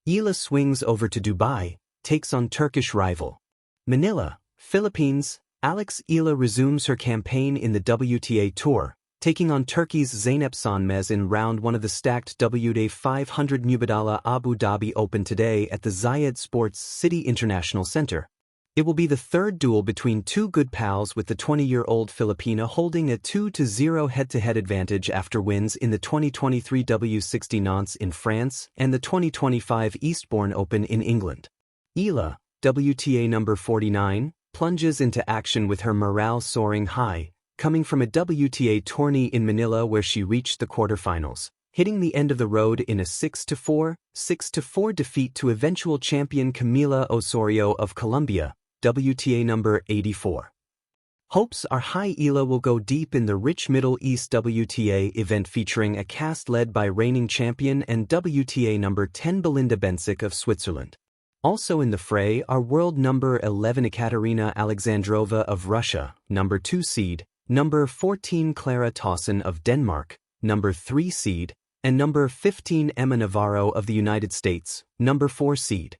Eala swings over to Dubai, takes on Turkish rival. Manila, Philippines, Eala resumes her campaign in the WTA Tour, taking on Turkey's Zeynep Sönmez in round 1 of the stacked WTA 500 Mubadala Abu Dhabi Open today at the Zayed Sports City International Center. It will be the third duel between two good pals, with the 20-year-old Filipina holding a 2-0 head-to-head advantage after wins in the 2023 W60 Nantes in France and the 2025 Eastbourne Open in England. Eala, WTA number 49, plunges into action with her morale soaring high, coming from a WTA tourney in Manila where she reached the quarterfinals, hitting the end of the road in a 6-4, 6-4 defeat to eventual champion Camila Osorio of Colombia, WTA number 84. Hopes are high Eala will go deep in the rich Middle East WTA event featuring a cast led by reigning champion and WTA number 10 Belinda Bencic of Switzerland. Also in the fray are world number 11 Ekaterina Alexandrova of Russia, number 2 seed, number 14 Clara Tauson of Denmark, number 3 seed, and number 15 Emma Navarro of the United States, number 4 seed.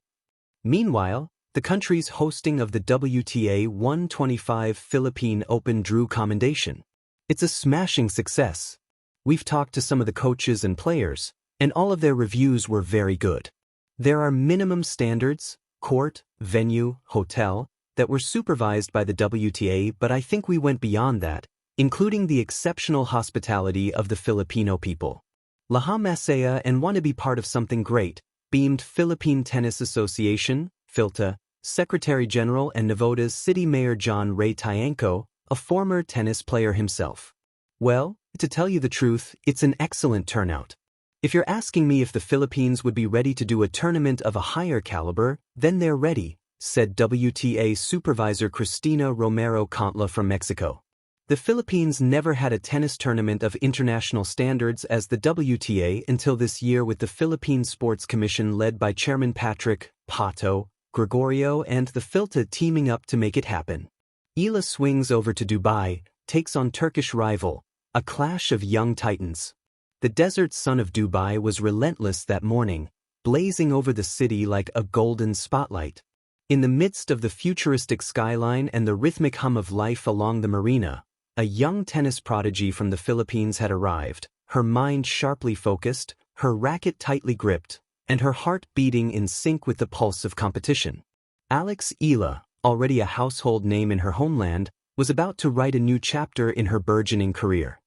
Meanwhile, the country's hosting of the WTA 125 Philippine Open drew commendation. It's a smashing success. We've talked to some of the coaches and players, and all of their reviews were very good. There are minimum standards, court, venue, hotel, that were supervised by the WTA, but I think we went beyond that, including the exceptional hospitality of the Filipino people. Laha Masaya and want to be part of something great, beamed Philippine Tennis Association, PHILTA, Secretary General and Navota's City Mayor John Ray Tianco, a former tennis player himself. Well, to tell you the truth, it's an excellent turnout. If you're asking me if the Philippines would be ready to do a tournament of a higher caliber, then they're ready, said WTA supervisor Cristina Romero Contla from Mexico. The Philippines never had a tennis tournament of international standards as the WTA until this year, with the Philippine Sports Commission led by Chairman Patrick Pato Gregorio and the PHILTA teaming up to make it happen. Eala swings over to Dubai, takes on Turkish rival, a clash of young titans. The desert sun of Dubai was relentless that morning, blazing over the city like a golden spotlight. In the midst of the futuristic skyline and the rhythmic hum of life along the marina, a young tennis prodigy from the Philippines had arrived, her mind sharply focused, her racket tightly gripped, and her heart beating in sync with the pulse of competition. Eala, already a household name in her homeland, was about to write a new chapter in her burgeoning career.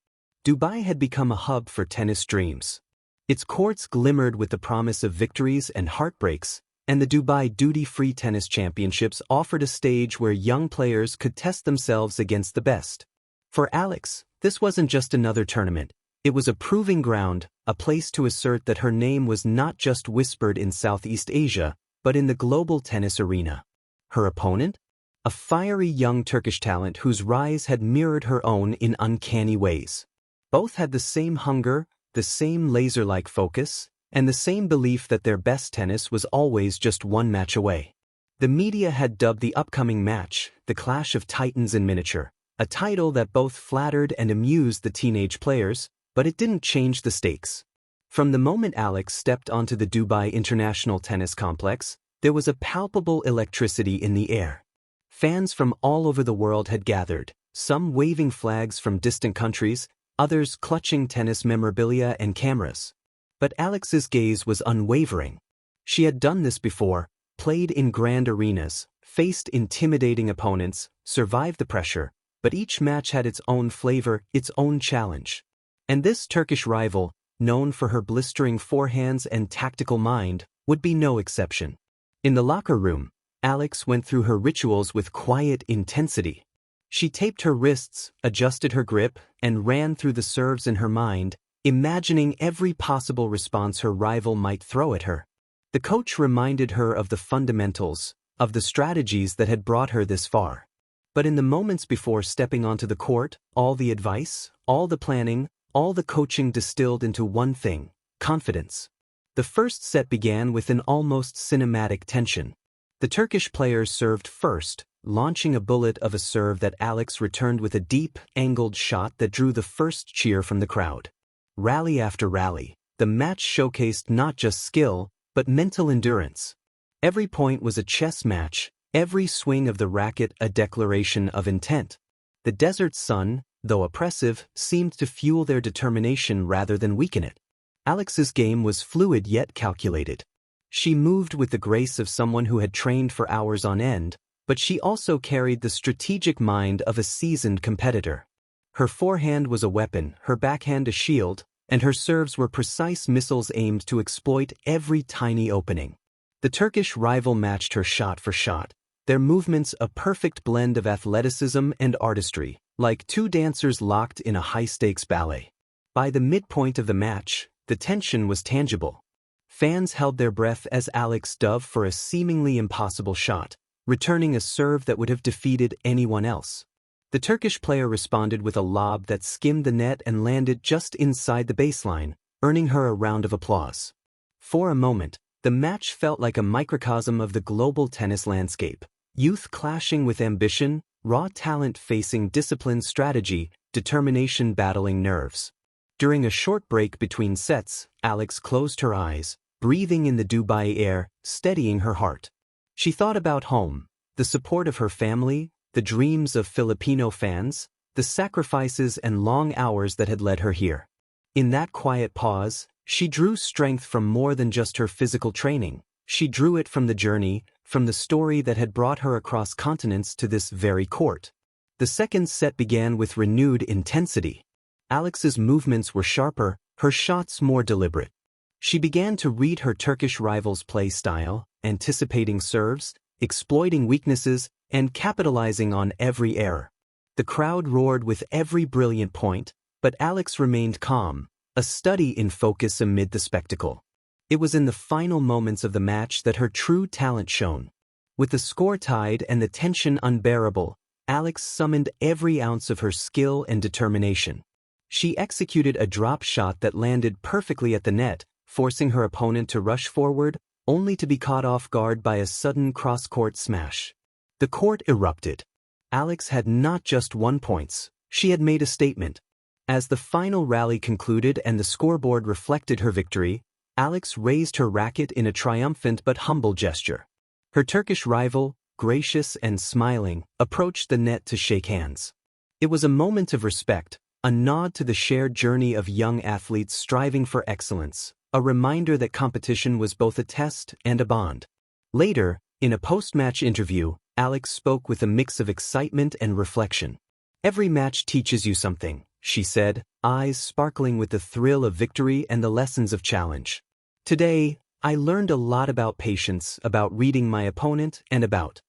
Dubai had become a hub for tennis dreams. Its courts glimmered with the promise of victories and heartbreaks, and the Dubai Duty-Free Tennis Championships offered a stage where young players could test themselves against the best. For Alex, this wasn't just another tournament. It was a proving ground, a place to assert that her name was not just whispered in Southeast Asia, but in the global tennis arena. Her opponent? A fiery young Turkish talent whose rise had mirrored her own in uncanny ways. Both had the same hunger, the same laser-like focus, and the same belief that their best tennis was always just one match away. The media had dubbed the upcoming match the Clash of Titans in Miniature, a title that both flattered and amused the teenage players, but it didn't change the stakes. From the moment Alex stepped onto the Dubai International Tennis Complex, there was a palpable electricity in the air. Fans from all over the world had gathered, some waving flags from distant countries, others clutching tennis memorabilia and cameras. But Alex's gaze was unwavering. She had done this before, played in grand arenas, faced intimidating opponents, survived the pressure, but each match had its own flavor, its own challenge. And this Turkish rival, known for her blistering forehands and tactical mind, would be no exception. In the locker room, Alex went through her rituals with quiet intensity. She taped her wrists, adjusted her grip, and ran through the serves in her mind, imagining every possible response her rival might throw at her. The coach reminded her of the fundamentals, of the strategies that had brought her this far. But in the moments before stepping onto the court, all the advice, all the planning, all the coaching distilled into one thing: confidence. The first set began with an almost cinematic tension. The Turkish player served first, launching a bullet of a serve that Alex returned with a deep, angled shot that drew the first cheer from the crowd. Rally after rally, the match showcased not just skill, but mental endurance. Every point was a chess match, every swing of the racket a declaration of intent. The desert sun, though oppressive, seemed to fuel their determination rather than weaken it. Alex's game was fluid yet calculated. She moved with the grace of someone who had trained for hours on end, but she also carried the strategic mind of a seasoned competitor. Her forehand was a weapon, her backhand a shield, and her serves were precise missiles aimed to exploit every tiny opening. The Turkish rival matched her shot for shot, their movements a perfect blend of athleticism and artistry, like two dancers locked in a high-stakes ballet. By the midpoint of the match, the tension was tangible. Fans held their breath as Alex dove for a seemingly impossible shot, returning a serve that would have defeated anyone else. The Turkish player responded with a lob that skimmed the net and landed just inside the baseline, earning her a round of applause. For a moment, the match felt like a microcosm of the global tennis landscape. Youth clashing with ambition, raw talent facing disciplined strategy, determination battling nerves. During a short break between sets, Alex closed her eyes, breathing in the Dubai air, steadying her heart. She thought about home, the support of her family, the dreams of Filipino fans, the sacrifices and long hours that had led her here. In that quiet pause, she drew strength from more than just her physical training. She drew it from the journey, from the story that had brought her across continents to this very court. The second set began with renewed intensity. Alex's movements were sharper, her shots more deliberate. She began to read her Turkish rival's play style, anticipating serves, exploiting weaknesses, and capitalizing on every error. The crowd roared with every brilliant point, but Alex remained calm, a study in focus amid the spectacle. It was in the final moments of the match that her true talent shone. With the score tied and the tension unbearable, Alex summoned every ounce of her skill and determination. She executed a drop shot that landed perfectly at the net, forcing her opponent to rush forward, only to be caught off guard by a sudden cross-court smash. The court erupted. Alex had not just won points, she had made a statement. As the final rally concluded and the scoreboard reflected her victory, Alex raised her racket in a triumphant but humble gesture. Her Turkish rival, gracious and smiling, approached the net to shake hands. It was a moment of respect, a nod to the shared journey of young athletes striving for excellence, a reminder that competition was both a test and a bond. Later, in a post-match interview, Alex spoke with a mix of excitement and reflection. "Every match teaches you something," she said, eyes sparkling with the thrill of victory and the lessons of challenge. "Today, I learned a lot about patience, about reading my opponent, and about